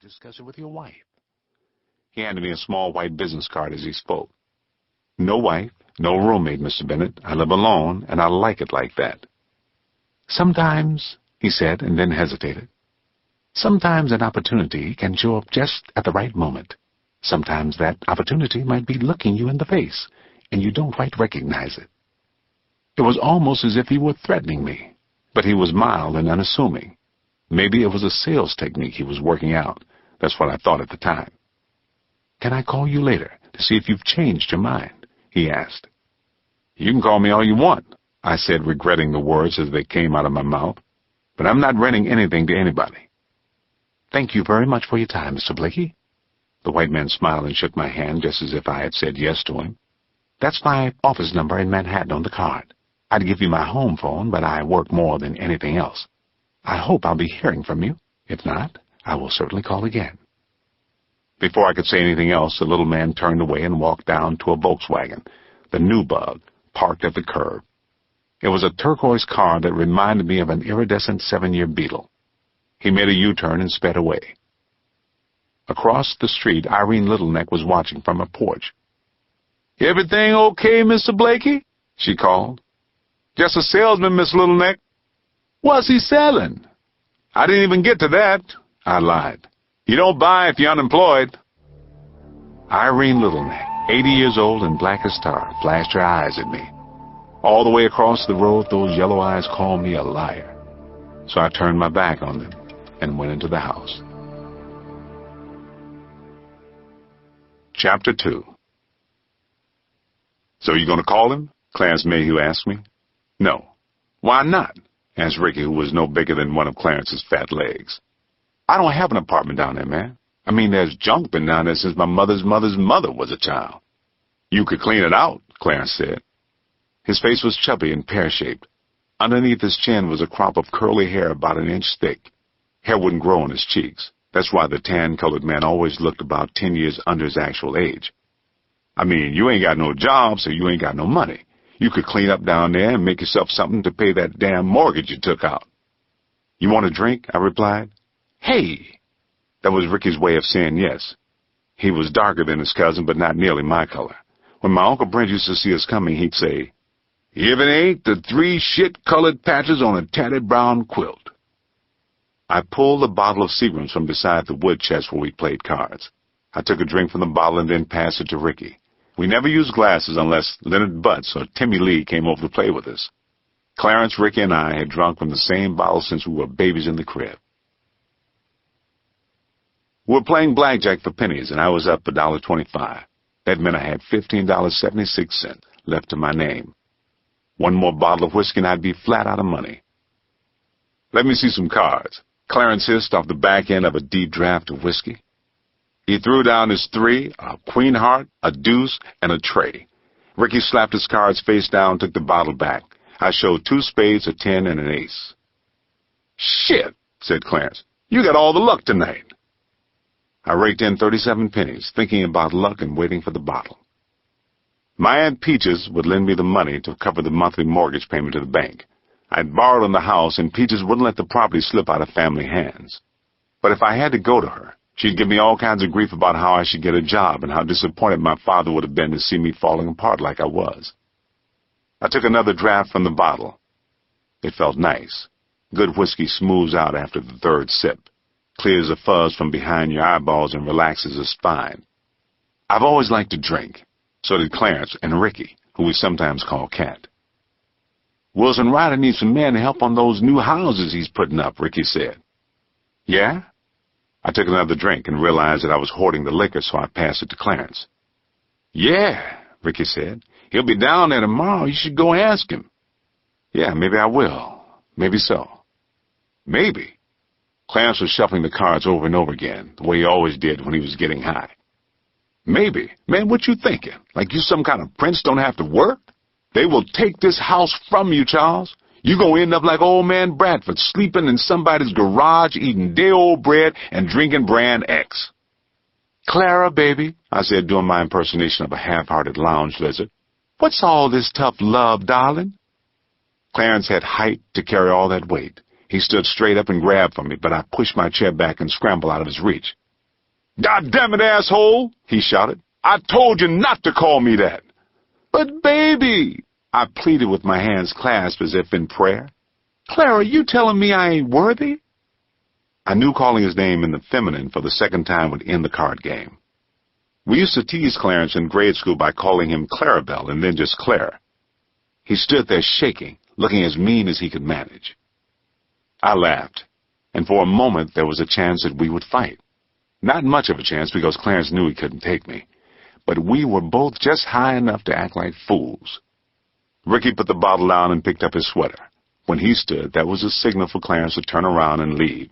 discuss it with your wife." He handed me a small white business card as he spoke. "No wife, no roommate, Mr. Bennet. I live alone, and I like it like that." "Sometimes," he said, and then hesitated. "Sometimes an opportunity can show up just at the right moment. Sometimes that opportunity might be looking you in the face, and you don't quite recognize it." It was almost as if he were threatening me, but he was mild and unassuming. Maybe it was a sales technique he was working out. That's what I thought at the time. "Can I call you later to see if you've changed your mind?" he asked. "You can call me all you want," I said, regretting the words as they came out of my mouth, "but I'm not renting anything to anybody." "Thank you very much for your time, Mr. Blakey." The white man smiled and shook my hand just as if I had said yes to him. "That's my office number in Manhattan on the card. I'd give you my home phone, but I work more than anything else. I hope I'll be hearing from you. If not, I will certainly call again." Before I could say anything else, the little man turned away and walked down to a Volkswagen, the new bug, parked at the curb. It was a turquoise car that reminded me of an iridescent 7-year Beetle. He made a U-turn and sped away. Across the street, Irene Littleneck was watching from her porch. "Everything okay, Mr. Blakey?" she called. "Just a salesman, Miss Littleneck." "What's he selling?" "I didn't even get to that," I lied. "You don't buy if you're unemployed." Irene Littleneck, 80 years old and black as tar, flashed her eyes at me. All the way across the road, those yellow eyes called me a liar. So I turned my back on them and went into the house. Chapter 2. "So you going to call him?" Clarence Mayhew asked me. "No." "Why not?" asked Ricky, who was no bigger than one of Clarence's fat legs. "I don't have an apartment down there, man. I mean, there's junk been down there since my mother's mother was a child." "You could clean it out," Clarence said. His face was chubby and pear-shaped. Underneath his chin was a crop of curly hair about an inch thick. Hair wouldn't grow on his cheeks. That's why the tan-colored man always looked about 10 years under his actual age. "I mean, you ain't got no job, so you ain't got no money. You could clean up down there and make yourself something to pay that damn mortgage you took out." "You want a drink?" I replied. "Hey!" That was Ricky's way of saying yes. He was darker than his cousin, but not nearly my color. When my Uncle Brent used to see us coming, he'd say, "If it ain't the 3 shit-colored patches on a tattered brown quilt." I pulled a bottle of Seagram's from beside the wood chest where we played cards. I took a drink from the bottle and then passed it to Ricky. We never used glasses unless Leonard Butts or Timmy Lee came over to play with us. Clarence, Ricky, and I had drunk from the same bottle since we were babies in the crib. We were playing blackjack for pennies, and I was up $1.25. That meant I had $15.76 left to my name. One more bottle of whiskey and I'd be flat out of money. "Let me see some cards," Clarence hissed off the back end of a deep draft of whiskey. He threw down his 3, a queen heart, a deuce, and a tray. Ricky slapped his cards face down and took the bottle back. I showed 2 spades, a 10, and an ace. "Shit," said Clarence. "You got all the luck tonight." I raked in 37 pennies, thinking about luck and waiting for the bottle. My Aunt Peaches would lend me the money to cover the monthly mortgage payment to the bank. I'd borrowed on the house, and Peaches wouldn't let the property slip out of family hands. But if I had to go to her, she'd give me all kinds of grief about how I should get a job and how disappointed my father would have been to see me falling apart like I was. I took another draft from the bottle. It felt nice. Good whiskey smooths out after the 3rd sip, clears the fuzz from behind your eyeballs and relaxes the spine. I've always liked to drink. So did Clarence and Ricky, who we sometimes call Cat. "Wilson Ryder needs some men to help on those new houses he's putting up," Ricky said. "Yeah?" I took another drink and realized that I was hoarding the liquor, so I passed it to Clarence. "Yeah," Ricky said. "He'll be down there tomorrow. You should go ask him." "Yeah, maybe I will. Maybe so." "Maybe." Clarence was shuffling the cards over and over again, the way he always did when he was getting high. "Maybe. Man, what you thinking? Like you some kind of prince don't have to work? They will take this house from you, Charles. You gonna end up like old man Bradford, sleeping in somebody's garage, eating day-old bread and drinking brand X." "Clara, baby," I said, doing my impersonation of a half-hearted lounge lizard. "What's all this tough love, darling?" Clarence had height to carry all that weight. He stood straight up and grabbed for me, but I pushed my chair back and scrambled out of his reach. "God damn it, asshole!" he shouted. "I told you not to call me that." "But, baby," I pleaded with my hands clasped as if in prayer. "Clara, you telling me I ain't worthy?" I knew calling his name in the feminine for the second time would end the card game. We used to tease Clarence in grade school by calling him Clarabelle and then just Claire. He stood there shaking, looking as mean as he could manage. I laughed, and for a moment there was a chance that we would fight. Not much of a chance because Clarence knew he couldn't take me, but we were both just high enough to act like fools. Ricky put the bottle down and picked up his sweater. When he stood, that was a signal for Clarence to turn around and leave.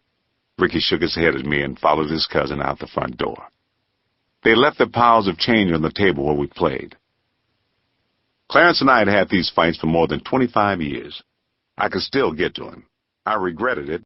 Ricky shook his head at me and followed his cousin out the front door. They left the piles of change on the table where we played. Clarence and I had had these fights for more than 25 years. I could still get to him. I regretted it,